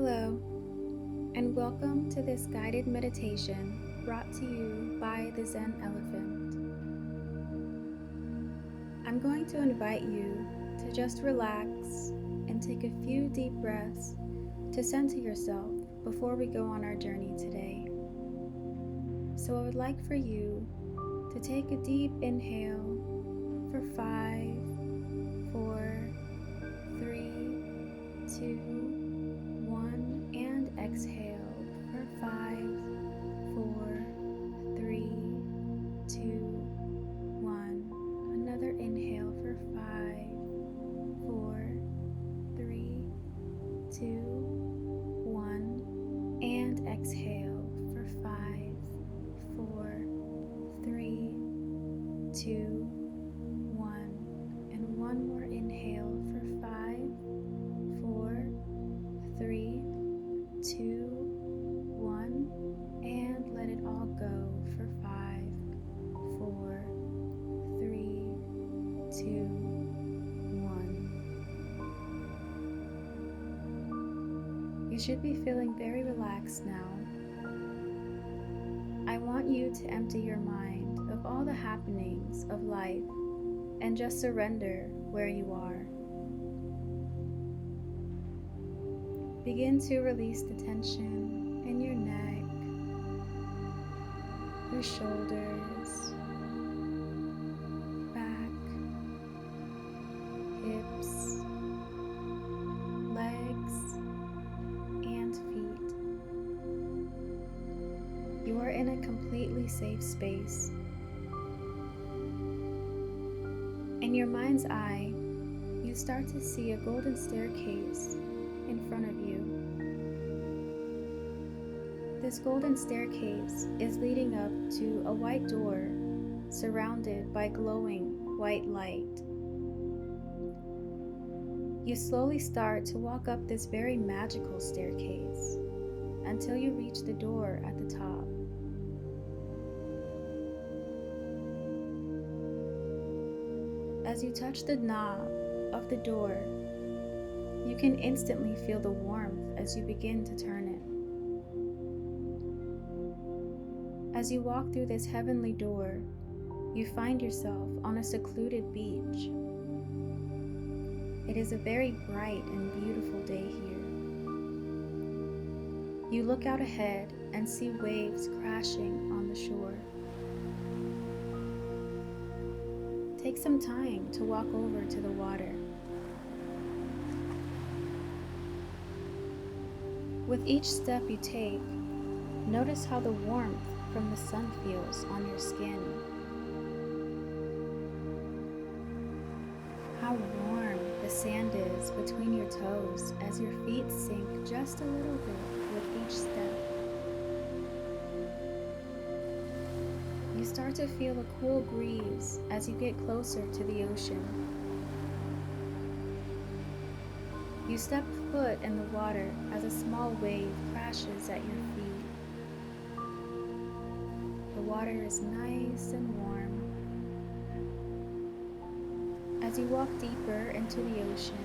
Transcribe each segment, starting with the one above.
Hello, and welcome to this guided meditation brought to you by the Zen Elephant. I'm going to invite you to just relax and take a few deep breaths to center yourself before we go on our journey today. So I would like for you to take a deep inhale for 5, 4, 3, 2, 1, and exhale for 5, 4, 3, 2, 1. Another inhale for 5, 4, 3, 2, 1, and exhale for 5, 4, 3, 2, 1, and one more inhale for 5, 4, 3, 2, 1, and let it all go for 5, 4, 3, 2, 1. You should be feeling very relaxed now. I want you to empty your mind of all the happenings of life and just surrender where you are. Begin to release the tension in your neck, your shoulders, back, hips, legs, and feet. You are in a completely safe space. In your mind's eye, you start to see a golden staircase in front of you. This golden staircase is leading up to a white door surrounded by glowing white light. You slowly start to walk up this very magical staircase until you reach the door at the top. As you touch the knob of the door, you can instantly feel the warmth as you begin to turn it. As you walk through this heavenly door, you find yourself on a secluded beach. It is a very bright and beautiful day here. You look out ahead and see waves crashing on the shore. Take some time to walk over to the water. With each step you take, notice how the warmth from the sun feels on your skin. How warm the sand is between your toes as your feet sink just a little bit with each step. You start to feel a cool breeze as you get closer to the ocean. You step foot in the water as a small wave crashes at your feet. The water is nice and warm. As you walk deeper into the ocean,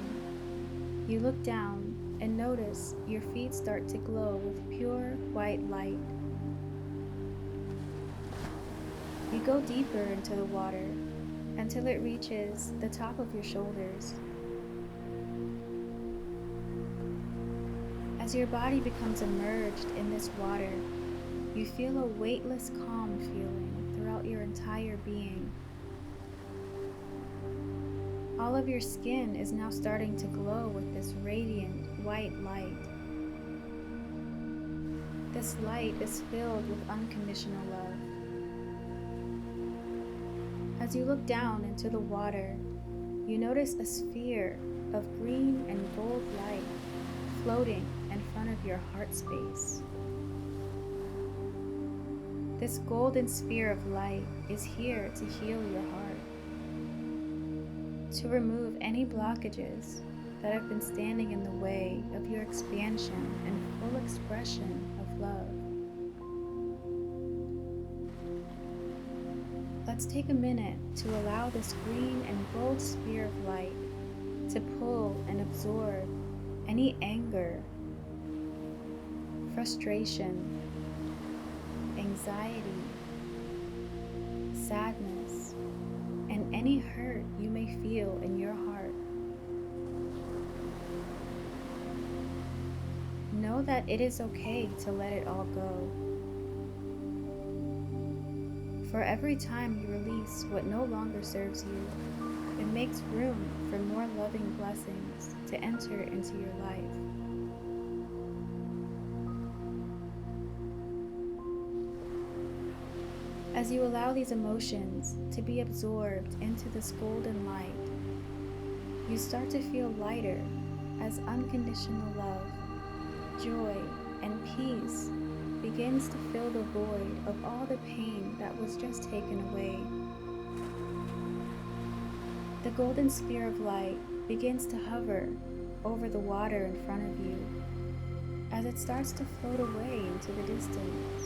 you look down and notice your feet start to glow with pure white light. You go deeper into the water until it reaches the top of your shoulders. As your body becomes immersed in this water, you feel a weightless calm feeling throughout your entire being. All of your skin is now starting to glow with this radiant white light. This light is filled with unconditional love. As you look down into the water, you notice a sphere of green and gold light floating in front of your heart space. This golden sphere of light is here to heal your heart, to remove any blockages that have been standing in the way of your expansion and full expression of love. Let's take a minute to allow this green and gold sphere of light to pull and absorb any anger, frustration, anxiety, sadness, and any hurt you may feel in your heart. Know that it is okay to let it all go. For every time you release what no longer serves you, it makes room for more loving blessings to enter into your life. As you allow these emotions to be absorbed into this golden light, you start to feel lighter as unconditional love, joy, and peace begins to fill the void of all the pain that was just taken away. The golden sphere of light begins to hover over the water in front of you as it starts to float away into the distance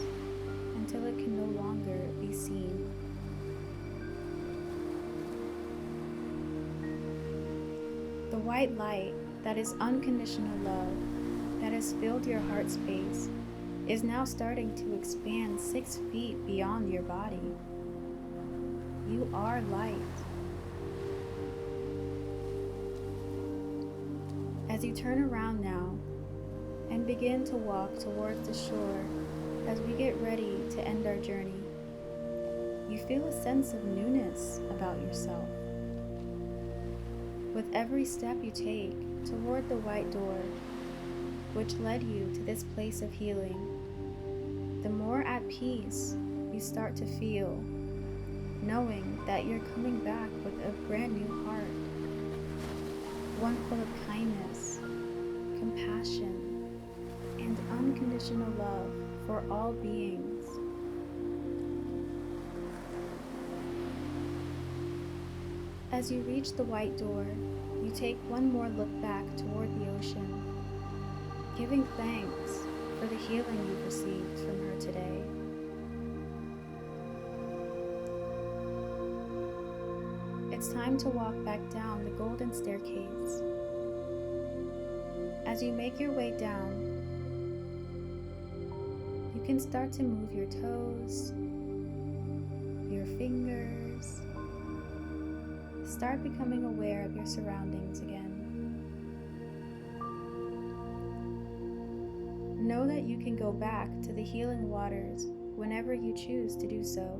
until it can no longer be seen. The white light that is unconditional love that has filled your heart space is now starting to expand 6 feet beyond your body. You are light. As you turn around now and begin to walk towards the shore as we get ready to end our journey, you feel a sense of newness about yourself. With every step you take toward the white door, which led you to this place of healing, the more at peace you start to feel, knowing that you're coming back with a brand new heart, one full of kindness, compassion, and unconditional love for all beings. As you reach the white door, you take one more look back toward the ocean, giving thanks for the healing you've received from her today. It's time to walk back down the golden staircase. As you make your way down, you can start to move your toes, your fingers. Start becoming aware of your surroundings again. Know that you can go back to the healing waters whenever you choose to do so.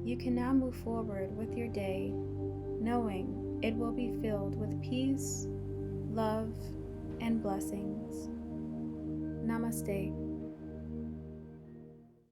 You can now move forward with your day, knowing it will be filled with peace, love, and blessings. Namaste.